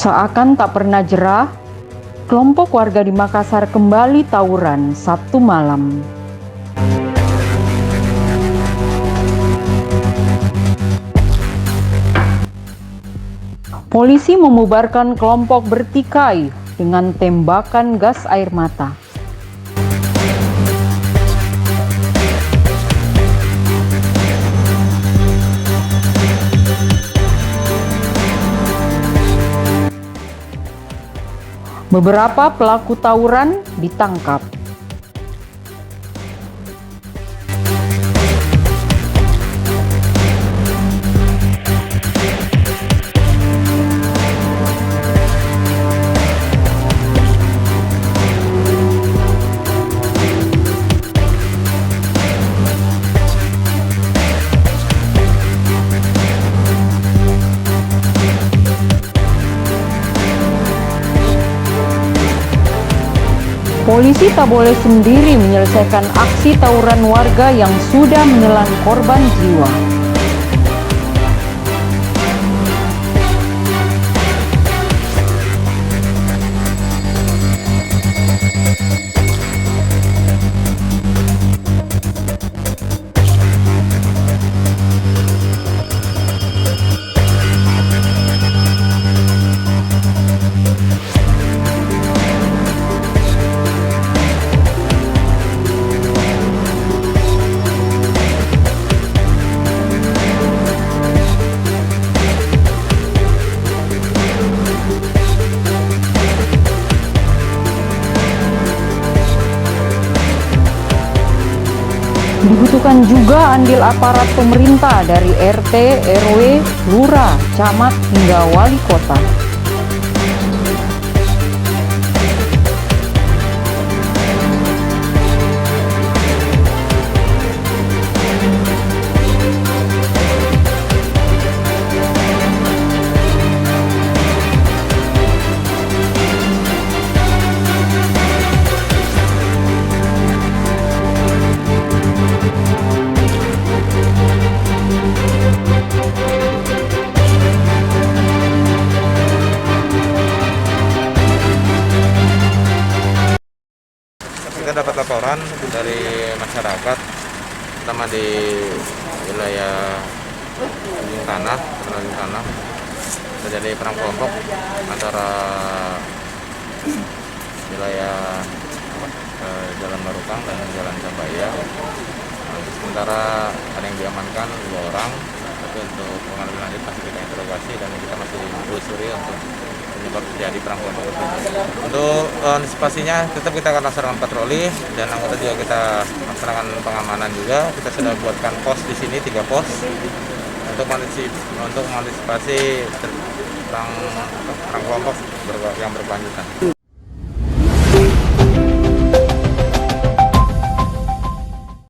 Seakan tak pernah jerah, kelompok warga di Makassar kembali tawuran Sabtu malam. Polisi membubarkan kelompok bertikai dengan tembakan gas air mata. Beberapa pelaku tawuran ditangkap. Polisi tak boleh sendiri menyelesaikan aksi tawuran warga yang sudah menelan korban jiwa. Dibutuhkan juga andil aparat pemerintah dari RT, RW, lurah, camat, hingga wali kota. Kita dapat laporan dari masyarakat, terutama di wilayah Ujung Tanah, terjadi perang kelompok antara wilayah Jalan Barukang dan Jalan Cambaya. Sementara ada yang diamankan 2 orang, tapi untuk pengambilan lanjut masih kita interogasi dan kita masih menelusuri untuk penyebab terjadi perang kelompok itu. Untuk antisipasinya tetap kita akan laksanakan patroli dan anggota juga kita laksanakan pengamanan juga. Kita sudah buatkan pos di sini 3 pos untuk mengantisipasi perang kelompok yang berkelanjutan.